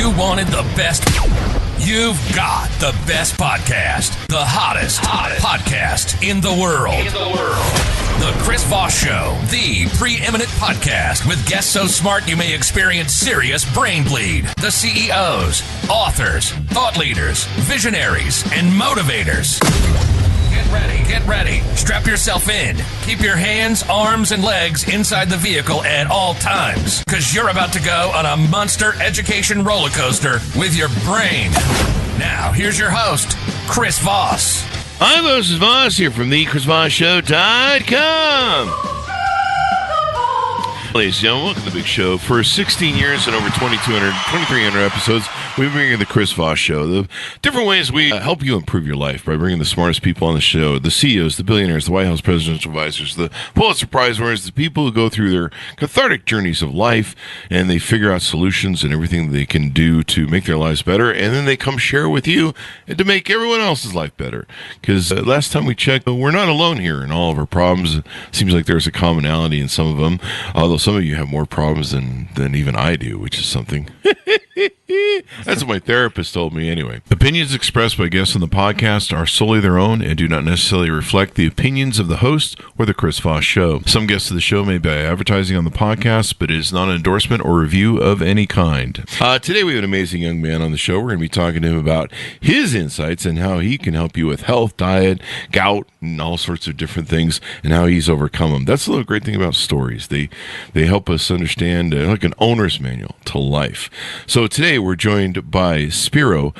you wanted the best, you've got the best podcast. The hottest podcast in the world. The Chris Voss Show, the preeminent podcast with guests so smart you may experience serious brain bleed. The CEOs, authors, thought leaders, visionaries, and motivators. Get ready. Strap yourself in. Keep your hands, arms, and legs inside the vehicle at all times, because you're about to go on a monster education roller coaster with your brain. Now, here's your host, Chris Voss. Hi, this is Voss here from theChrisVossShow.com. Ladies and gentlemen, welcome to the big show. For 16 years and over 2,300 episodes, we've been bringing the Chris Voss Show. The different ways we help you improve your life by bringing the smartest people on the show, the CEOs, the billionaires, the White House presidential advisors, the Pulitzer Prize winners, the people who go through their cathartic journeys of life, and they figure out solutions and everything they can do to make their lives better, and then they come share with you and to make everyone else's life better. Because last time we checked, we're not alone here in all of our problems. It seems like there's a commonality in some of them, although some of you have more problems than even I do, which is something. That's what my therapist told me anyway. Opinions expressed by guests on the podcast are solely their own and do not necessarily reflect the opinions of the host or the Chris Voss Show. Some guests of the show may buy advertising on the podcast, but it is not an endorsement or review of any kind. Today we have an amazing young man on the show. We're going to be talking to him about his insights and how he can help you with health, diet, gout, and all sorts of different things, and how he's overcome them. That's the little great thing about stories. They help us understand like an owner's manual to life. So today we're joined by Spiro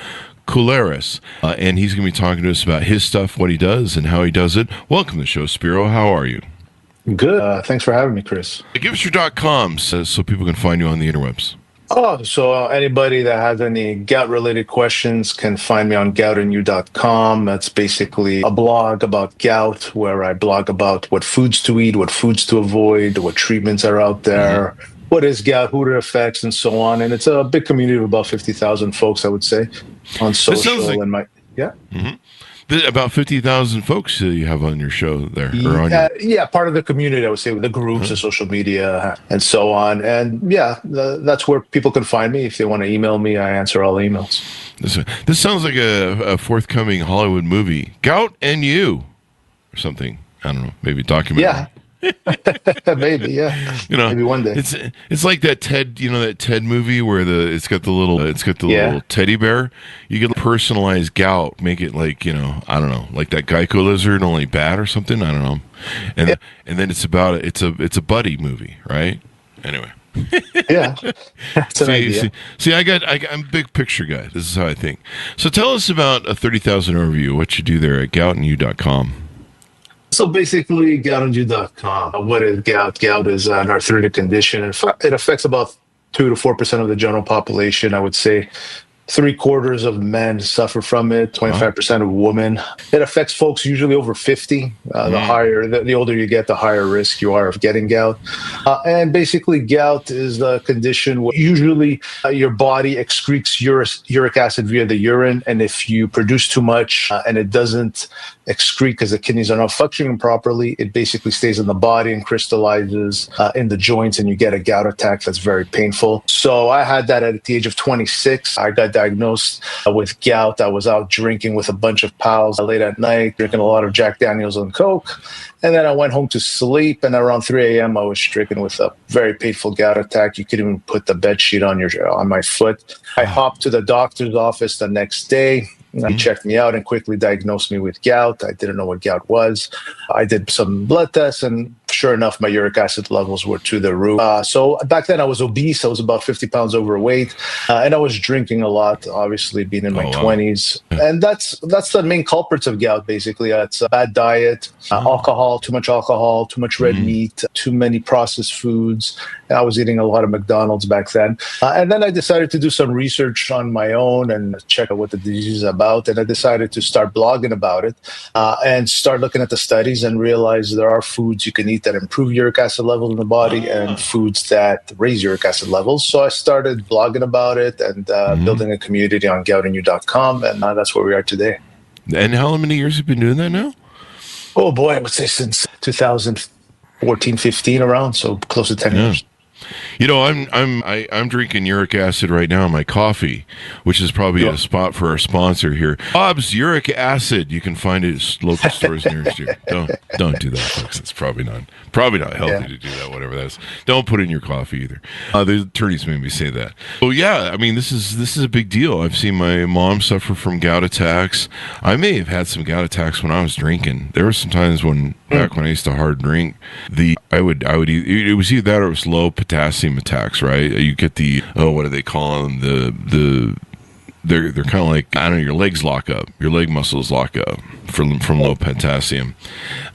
Koulouris, and he's going to be talking to us about his stuff, what he does, and how he does it. Welcome to the show, Spiro. How are you? Good. Thanks for having me, Chris. Give us your .com so people can find you on the interwebs. So anybody that has any gout-related questions can find me on goutandyou.com. That's basically a blog about gout where I blog about what foods to eat, what foods to avoid, what treatments are out there, what is gout, who it affects, and so on. And it's a big community of about 50,000 folks, I would say, on social and my... Yeah. Mm-hmm. About 50,000 folks you have on your show there. Part of the community, I would say, with the groups, the social media, and so on. And that's where people can find me. If they want to email me, I answer all emails. This sounds like a forthcoming Hollywood movie. Gout and You, or something. I don't know, maybe a documentary. Yeah. Maybe, yeah. Maybe one day. It's like that Ted, that Ted movie where it's got the little teddy bear. You can personalize gout, make it like, I don't know, like that Geico lizard, only bad or something. I don't know. And then it's about it's a buddy movie, right? Anyway. Yeah. That's an idea. See, I'm a big picture guy. This is how I think. So tell us about a 30,000 overview, what you do there at goutandyou.com. So basically, goutandyou.com. What is gout? Gout is an arthritic condition. It affects about 2 to 4% of the general population, I would say. 3/4 of men suffer from it, 25% of women. It affects folks usually over 50. The older you get, the higher risk you are of getting gout. And basically, gout is the condition where usually your body excretes uric acid via the urine. And if you produce too much and it doesn't excrete because the kidneys are not functioning properly, it basically stays in the body and crystallizes in the joints, and you get a gout attack that's very painful. So I had that at the age of 26. I got diagnosed with gout. I was out drinking with a bunch of pals late at night, drinking a lot of Jack Daniels and Coke. And then I went home to sleep, and around 3 a.m. I was stricken with a very painful gout attack. You couldn't even put the bed sheet on my foot. I hopped to the doctor's office the next day. He checked me out and quickly diagnosed me with gout. I didn't know what gout was. I did some blood tests, and sure enough, my uric acid levels were to the roof. So back then I was obese. I was about 50 pounds overweight, and I was drinking a lot, obviously being in my 20s. And that's the main culprits of gout, basically. It's a bad diet, alcohol, too much red meat, too many processed foods. I was eating a lot of McDonald's back then. And then I decided to do some research on my own and check out what the disease is about. And I decided to start blogging about it and start looking at the studies and realize there are foods you can eat that improve uric acid levels in the body and foods that raise uric acid levels. So I started blogging about it and building a community on goutandyou.com. And that's where we are today. And how many years have you been doing that now? Oh, boy, I would say since 2014, 15 around. So close to 10 years. I'm drinking uric acid right now in my coffee, which is probably a spot for our sponsor here. Bob's Uric Acid. You can find it at local stores nearest you. Don't do that, folks. It's probably not healthy to do that. Whatever that is. Don't put it in your coffee either. The attorneys made me say that. Oh yeah, I mean this is a big deal. I've seen my mom suffer from gout attacks. I may have had some gout attacks when I was drinking. There were some times back when I used to hard drink, I would eat, it was either that or it was low potassium attacks, right? You get what do they call them? They're kind of like, I don't know, your legs lock up, your leg muscles lock up from low potassium,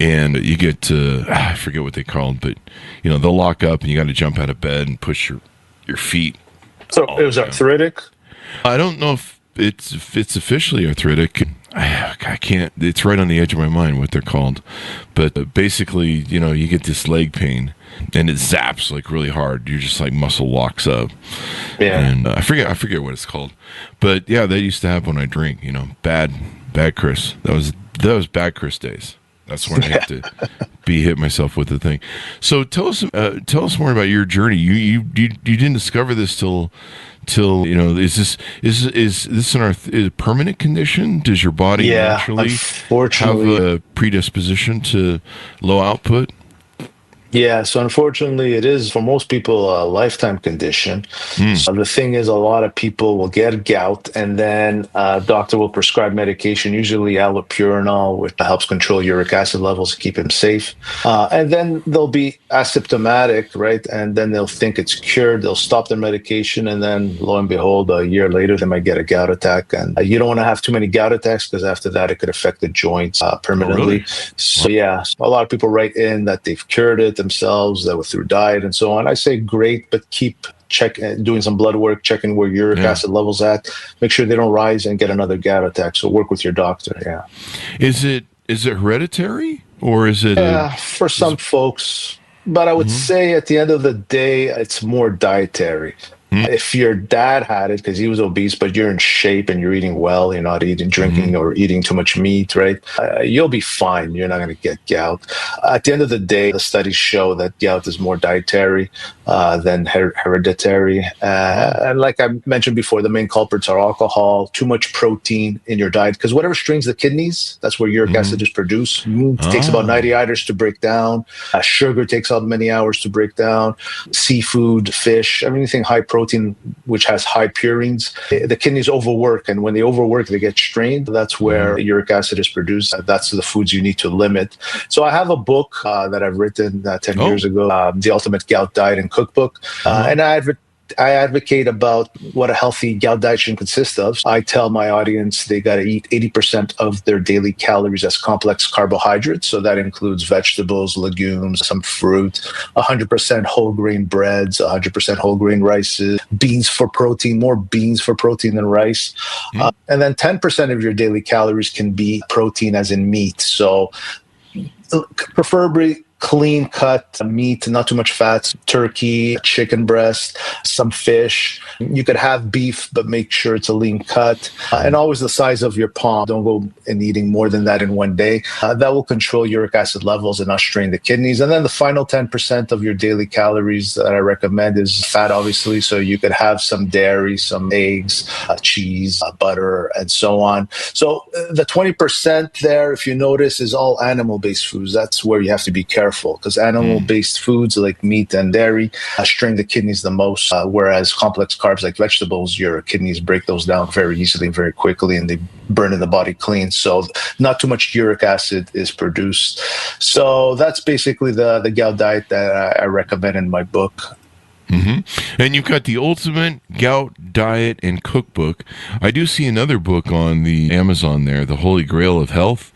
and you get I forget what they call them, but they'll lock up and you got to jump out of bed and push your feet. So it was arthritic? I don't know if it's officially arthritic. I can't, it's right on the edge of my mind what they're called, but basically you get this leg pain and it zaps like really hard. You're just like muscle locks up. And I forget what it's called, but yeah, that used to happen when I drink. Bad Chris. That was bad Chris days. That's when I had to hit myself with the thing. So tell us more about your journey. You didn't discover this till is this a permanent condition? Does your body naturally have a predisposition to low output? Yeah, so unfortunately, it is for most people a lifetime condition. So the thing is, a lot of people will get gout, and then a doctor will prescribe medication, usually allopurinol, which helps control uric acid levels to keep him safe. And then they'll be asymptomatic, right? And then they'll think it's cured. They'll stop their medication, and then lo and behold, a year later, they might get a gout attack. And you don't want to have too many gout attacks because after that, it could affect the joints permanently. Really? So yeah, a lot of people write in that they've cured it themselves, that was through diet and so on. I say great, but keep doing some blood work, checking where uric acid levels at. Make sure they don't rise and get another gout attack. So work with your doctor. Yeah. Is it hereditary or is it? For some folks, but I would say at the end of the day, it's more dietary. If your dad had it because he was obese, but you're in shape and you're eating well, you're not drinking or eating too much meat, right? You'll be fine. You're not going to get gout. At the end of the day, the studies show that gout is more dietary than hereditary. And like I mentioned before, the main culprits are alcohol, too much protein in your diet, because whatever strains the kidneys, that's where uric acid is produced. It takes about 90 hours to break down. Sugar takes out many hours to break down. Seafood, fish, anything high protein, which has high purines, the kidneys overwork, and when they overwork, they get strained. That's where uric acid is produced. That's the foods you need to limit. So I have a book that I've written 10 years ago, The Ultimate Gout Diet and Cookbook, and I advocate about what a healthy gout diet should consist of. I tell my audience they got to eat 80% of their daily calories as complex carbohydrates. So that includes vegetables, legumes, some fruit, 100% whole grain breads, 100% whole grain rices, beans for protein, more beans for protein than rice. And then 10% of your daily calories can be protein, as in meat. So preferably clean cut meat, not too much fats, turkey, chicken breast, some fish. You could have beef, but make sure it's a lean cut. And always the size of your palm. Don't go and eating more than that in one day. That will control uric acid levels and not strain the kidneys. And then the final 10% of your daily calories that I recommend is fat, obviously. So you could have some dairy, some eggs, cheese, butter, and so on. So the 20% there, if you notice, is all animal-based foods. That's where you have to be careful, because animal-based foods like meat and dairy strain the kidneys the most, whereas complex carbs like vegetables, your kidneys break those down very easily, very quickly, and they burn in the body clean. So not too much uric acid is produced. So that's basically the gout diet that I recommend in my book. And you've got the Ultimate Gout Diet and Cookbook. I do see another book on the Amazon there, The Holy Grail of Health.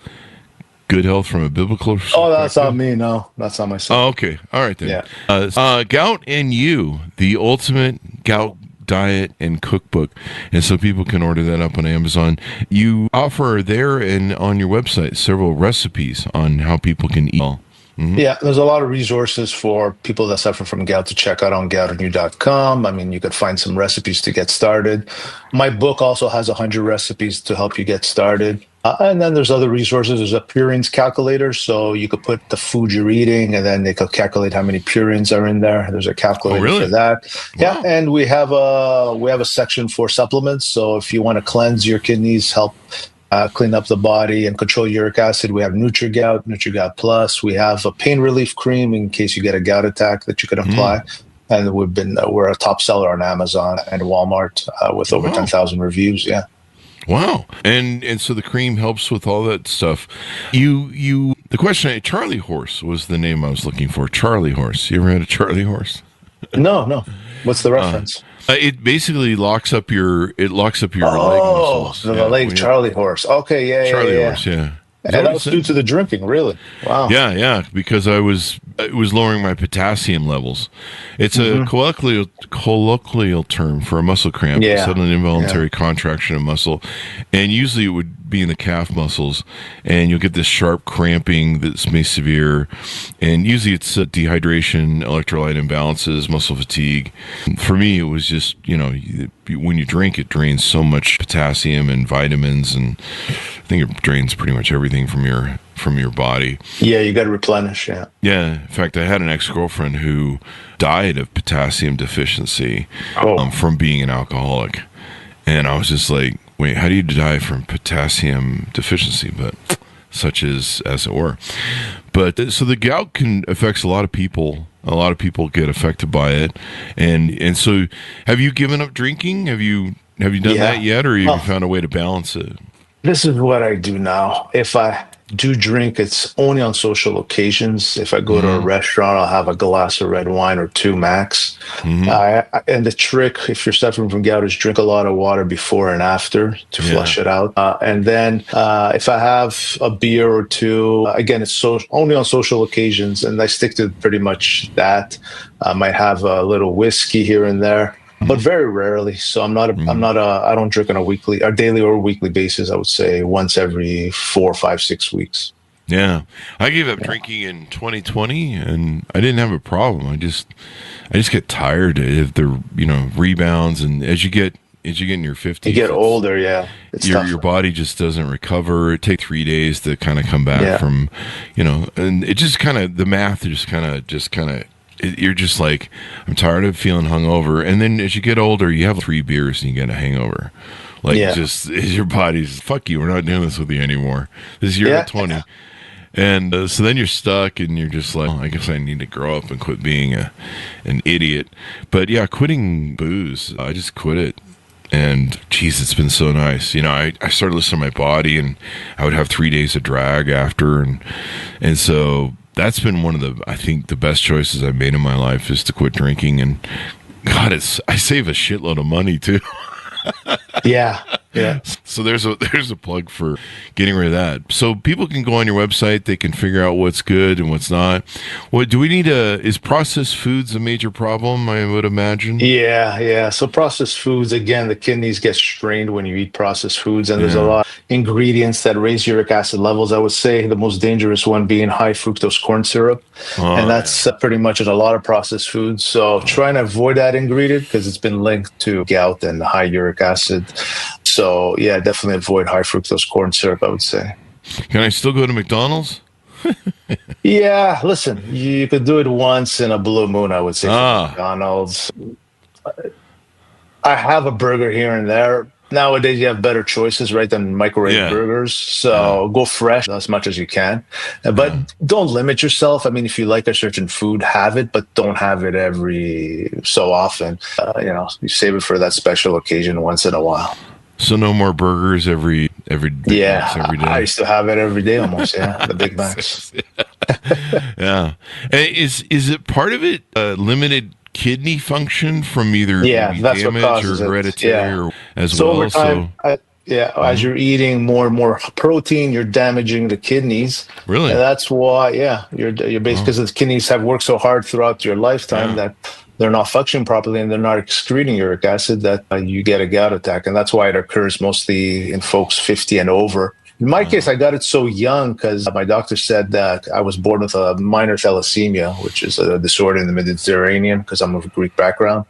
Good health from a biblical perspective. Oh, that's not me. No, that's not myself. Oh, okay. All right, then. Yeah. Gout and You, The Ultimate Gout Diet and Cookbook. And so people can order that up on Amazon. You offer there and on your website several recipes on how people can eat well. Yeah, there's a lot of resources for people that suffer from gout to check out on goutandyou.com. I mean, you could find some recipes to get started. My book also has 100 recipes to help you get started. And then there's other resources. There's a purines calculator, so you could put the food you're eating, and then they could calculate how many purines are in there. There's a calculator for that. Wow. Yeah, and we have a section for supplements. So if you want to cleanse your kidneys, help clean up the body and control uric acid, we have NutriGout Plus. We have a pain relief cream in case you get a gout attack that you can apply. And we're a top seller on Amazon and Walmart with over 10,000 reviews. Yeah. Wow. And so the cream helps with all that stuff. The question, Charlie Horse was the name I was looking for. Charlie Horse. You ever had a Charlie Horse? No. What's the reference? It basically locks up your leg muscles. Oh, the leg Charlie Horse. Okay, yeah, Charlie Horse, yeah. And that was due to the drinking, really. Wow. Yeah, because it was lowering my potassium levels. It's a colloquial term for a muscle cramp, a sudden involuntary contraction of muscle, and usually it would be in the calf muscles, and you'll get this sharp cramping that's may severe, and usually it's dehydration, electrolyte imbalances, muscle fatigue. For me, it was just, when you drink, it drains so much potassium and vitamins, and I think it drains pretty much everything from your body. Yeah, you got to replenish. Yeah. In fact, I had an ex-girlfriend who died of potassium deficiency from being an alcoholic, and I was just like, wait, how do you die from potassium deficiency? But such as it were. But so the gout affects a lot of people. A lot of people get affected by it, and so have you given up drinking? Have you done that yet, or have you found a way to balance it? This is what I do now. If I do drink, it's only on social occasions. If I go to a restaurant, I'll have a glass of red wine or two max. And the trick, if you're suffering from gout, is drink a lot of water before and after to flush it out. And then if I have a beer or two, again, it's only on social occasions, and I stick to pretty much that. I might have a little whiskey here and there, but very rarely. So I don't drink on a daily or weekly basis. I would say once every 4, 5, 6 weeks. Yeah. I gave up drinking in 2020 and I didn't have a problem. I just get tired of the, rebounds, and as you get in your 50s, you get older. Your body just doesn't recover. It takes 3 days to kind of come back from, and it just kind of, the math just kind of, you're just like, I'm tired of feeling hungover. And then as you get older, you have 3 beers and you get a hangover. Just your body's, fuck you, we're not doing this with you anymore. This year at 20. And so then you're stuck and you're just like, I guess I need to grow up and quit being an idiot. But yeah, quitting booze, I just quit it. And geez, it's been so nice. I started listening to my body, and I would have 3 days of drag after. And so that's been one of the best choices I've made in my life, is to quit drinking. And God, I save a shitload of money too. Yeah. So there's a plug for getting rid of that. So people can go on your website, they can figure out what's good and what's not. What do we need is processed foods a major problem, I would imagine? Yeah. So processed foods, again, the kidneys get strained when you eat processed foods, and there's a lot of ingredients that raise uric acid levels. I would say the most dangerous one being high fructose corn syrup. And that's pretty much in a lot of processed foods. So trying to avoid that ingredient because it's been linked to gout and high uric acid. So, yeah, definitely avoid high fructose corn syrup, I would say. Can I still go to McDonald's? Yeah, listen, you could do it once in a blue moon, I would say, for McDonald's. I have a burger here and there. Nowadays, you have better choices, right, than microwave burgers. So go fresh as much as you can. But don't limit yourself. I mean, if you like a certain food, have it, but don't have it every so often. You save it for that special occasion once in a while. So no more burgers every day. I used to have it every day almost. The Big Macs. Yeah. Is it part of it limited kidney function from either that's damage or hereditary or as so well? Over time, as you're eating more and more protein, you're damaging the kidneys. Really? And that's why, you're basically because the kidneys have worked so hard throughout your lifetime that they're not functioning properly and they're not excreting uric acid, that you get a gout attack. And that's why it occurs mostly in folks 50 and over. In my case, I got it so young because my doctor said that I was born with a minor thalassemia, which is a disorder in the Mediterranean because I'm of Greek background.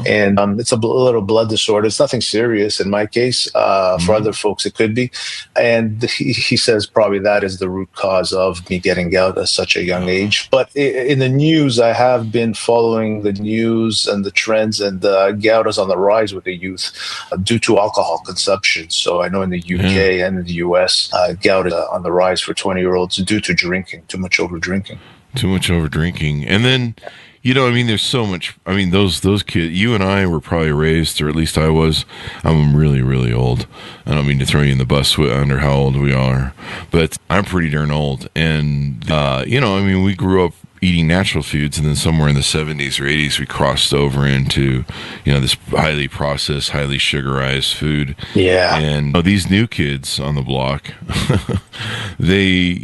And it's a little blood disorder. It's nothing serious in my case. For other folks, it could be. And he says probably that is the root cause of me getting gout at such a young age. But in the news, I have been following the news and the trends, and gout is on the rise with the youth due to alcohol consumption. So I know in the UK and in the US, gout is on the rise for 20-year-olds due to drinking, too much over drinking. Too much over drinking. And then, there's so much. I mean, those kids, you and I were probably raised, or at least I was. I'm really, really old. I don't mean to throw you in the bus under how old we are, but I'm pretty darn old. And, we grew up eating natural foods, and then somewhere in the 70s or 80s, we crossed over into, this highly processed, highly sugarized food. Yeah. And these new kids on the block, they,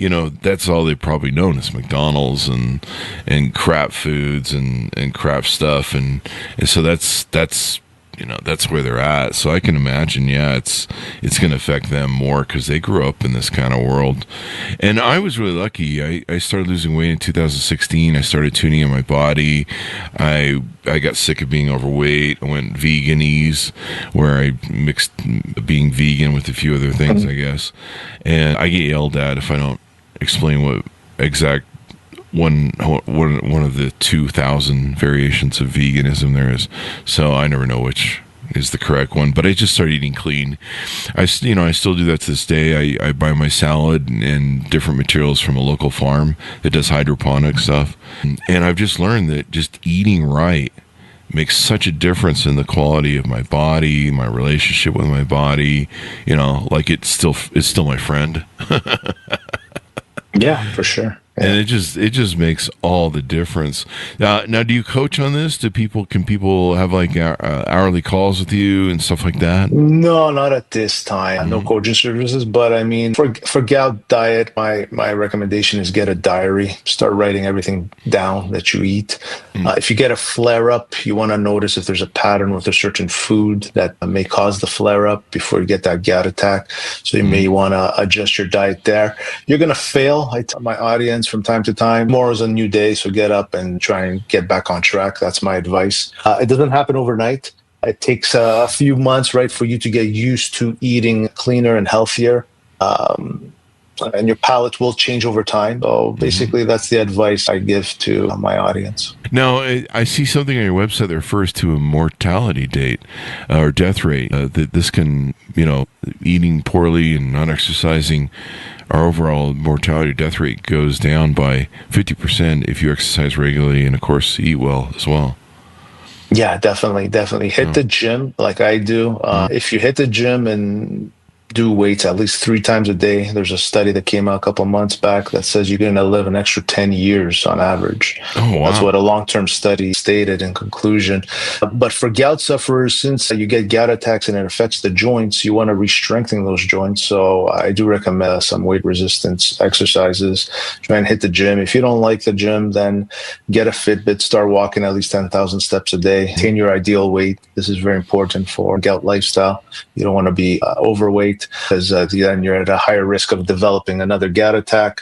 that's all they've probably known is McDonald's and crap foods and crap stuff. And so that's where they're at. So I can imagine, it's going to affect them more because they grew up in this kind of world. And I was really lucky. I started losing weight in 2016. I started tuning in my body. I got sick of being overweight. I went veganese, where I mixed being vegan with a few other things, I guess. And I get yelled at if I don't explain what exact one of the 2,000 variations of veganism there is. So I never know which is the correct one, but I just started eating clean. I still do that to this day. I buy my salad and different materials from a local farm that does hydroponic stuff. And I've just learned that just eating right makes such a difference in the quality of my body, my relationship with my body, like it's still my friend. Yeah, for sure. And it just makes all the difference. Now, do you coach on this? Can people have like hourly calls with you and stuff like that? No, not at this time. No coaching services. But I mean, for gout diet, my recommendation is get a diary. Start writing everything down that you eat. If you get a flare up, you want to notice if there's a pattern with a certain food that may cause the flare up before you get that gout attack. So you may want to adjust your diet there. You're going to fail. I tell my audience from time to time, tomorrow's a new day, so get up and try and get back on track. That's my advice. It doesn't happen overnight. It takes a few months, right, for you to get used to eating cleaner and healthier. And your palate will change over time. So basically, that's the advice I give to my audience. Now, I see something on your website that refers to a mortality date or death rate. That this can, eating poorly and not exercising, our overall mortality death rate goes down by 50% if you exercise regularly and, of course, eat well as well. Yeah, definitely. Hit the gym like I do. If you hit the gym and do weights at least 3 times a day. There's a study that came out a couple of months back that says you're going to live an extra 10 years on average. Oh, wow. That's what a long-term study stated in conclusion. But for gout sufferers, since you get gout attacks and it affects the joints, you want to re-strengthen those joints. So I do recommend some weight resistance exercises. Try and hit the gym. If you don't like the gym, then get a Fitbit, start walking at least 10,000 steps a day. Attain your ideal weight. This is very important for gout lifestyle. You don't want to be overweight, because then you're at a higher risk of developing another gout attack.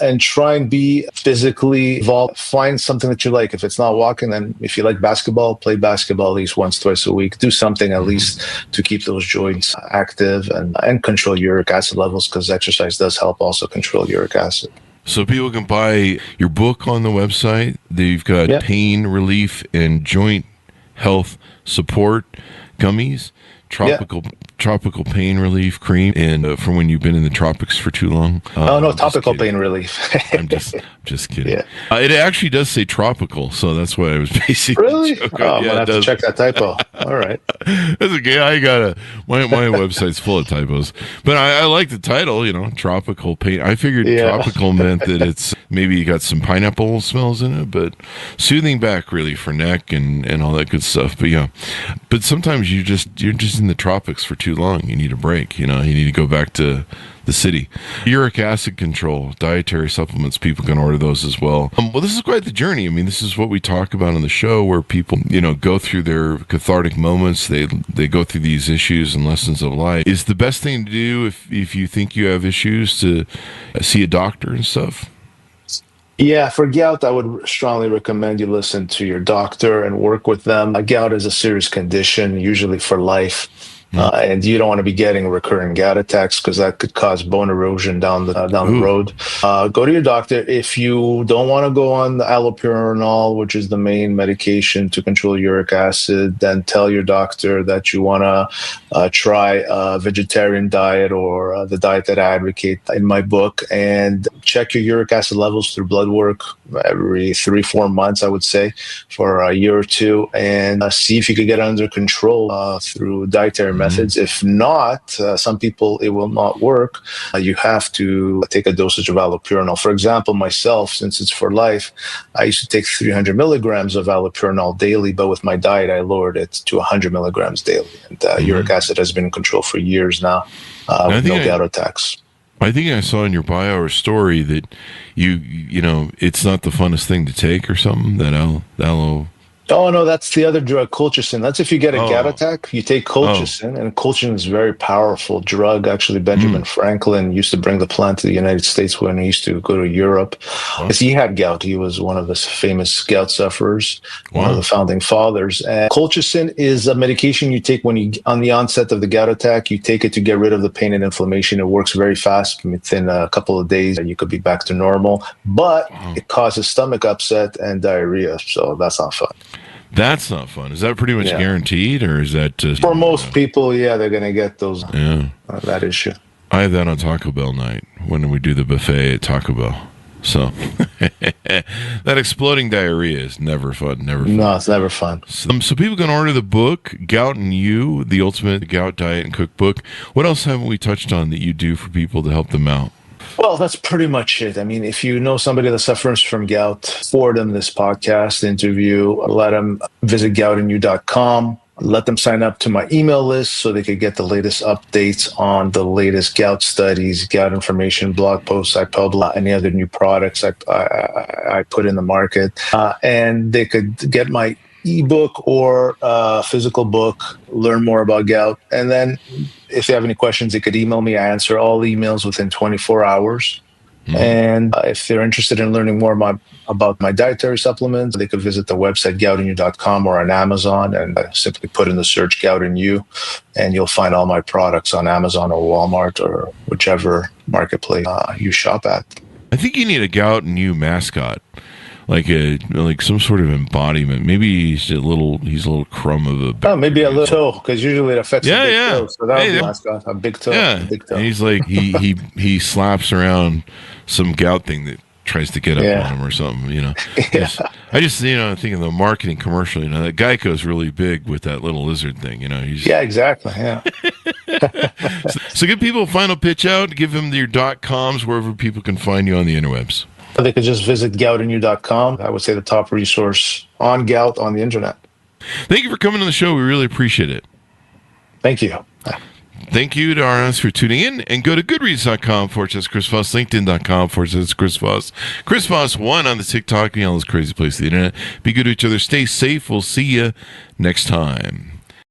And try and be physically involved. Find something that you like. If it's not walking, then if you like basketball, play basketball at least once, twice a week. Do something at least to keep those joints active and control uric acid levels, because exercise does help also control uric acid. So people can buy your book on the website. They've got pain relief and joint health support gummies, tropical pain relief cream, and from when you've been in the tropics for too long. No, topical pain relief. I'm just kidding. Yeah. It actually does say tropical, so that's why I was basically really. Joking. I'm gonna have to check that typo. All right, that's okay. My website's full of typos, but I like the title. Tropical pain. I figured tropical meant that it's maybe you got some pineapple smells in it, but soothing back really for neck and all that good stuff. But sometimes you're just in the tropics for too too long. You need a break. You need to go back to the city. Uric acid control, dietary supplements, people can order those as well. Well, this is quite the journey. I mean, this is what we talk about on the show, where people, go through their cathartic moments. They go through these issues and lessons of life. Is the best thing to do if you think you have issues to see a doctor and stuff? Yeah, for gout, I would strongly recommend you listen to your doctor and work with them. Gout is a serious condition, usually for life. And you don't want to be getting recurring gout attacks because that could cause bone erosion down the road. Go to your doctor. If you don't want to go on the allopurinol, which is the main medication to control uric acid, then tell your doctor that you want to try a vegetarian diet or the diet that I advocate in my book, and check your uric acid levels through blood work every 3-4 months, I would say, for a year or two, and see if you could get under control through dietary methods. If not, some people, it will not work. You have to take a dosage of allopurinol. For example, myself, since it's for life, I used to take 300 milligrams of allopurinol daily, but with my diet, I lowered it to 100 milligrams daily. And uric acid has been in control for years now with no gout attacks. I think I saw in your bio or story that you know, it's not the funnest thing to take or something, that allo. Oh, no, that's the other drug, colchicine. That's if you get a gout attack, you take colchicine, and colchicine is a very powerful drug. Actually, Benjamin Franklin used to bring the plant to the United States when he used to go to Europe. Because he had gout. He was one of the famous gout sufferers, one of the founding fathers. And colchicine is a medication you take on the onset of the gout attack. You take it to get rid of the pain and inflammation. It works very fast. Within a couple of days, you could be back to normal. But it causes stomach upset and diarrhea, so that's not fun. That's not fun. Is that pretty much guaranteed, or is that just, for most people? Yeah, they're going to get those. That issue. I have that on Taco Bell night when we do the buffet at Taco Bell. So that exploding diarrhea is never fun. No, it's never fun. So people can order the book, Gout and You, the Ultimate Gout Diet and Cookbook. What else haven't we touched on that you do for people to help them out? Well, that's pretty much it. I mean, if you know somebody that suffers from gout, forward them this podcast interview. Let them visit goutandyou.com. Let them sign up to my email list so they could get the latest updates on the latest gout studies, gout information, blog posts I publish, any other new products I put in the market. And they could get my ebook or physical book, learn more about gout. And then if they have any questions, they could email me. I answer all emails within 24 hours. And if they're interested in learning more about my dietary supplements, they could visit the website goutandyou.com or on Amazon and simply put in the search Gout and You, and you'll find all my products on Amazon or Walmart or whichever marketplace you shop at. I think you need a Gout and You mascot. Like some sort of embodiment. Maybe he's a little crumb of a. Maybe a little toe, because usually it affects the big toe. So that would be mascot, a big toe. Yeah, a big toe. And he's like he slaps around some gout thing that tries to get up on him or something. You know. I just think of the marketing commercial. You know, that Geico's really big with that little lizard thing. You know. Exactly. Yeah. So give people a final pitch out. Give them your .coms wherever people can find you on the interwebs. They could just visit goutandyou.com. I would say the top resource on gout on the internet. Thank you for coming on the show. We really appreciate it. Thank you. Thank you to our audience for tuning in. And go to goodreads.com/Chris Voss, LinkedIn.com/Chris Voss. Chris Voss 1 on the TikTok and all those crazy places of the internet. Be good to each other. Stay safe. We'll see you next time.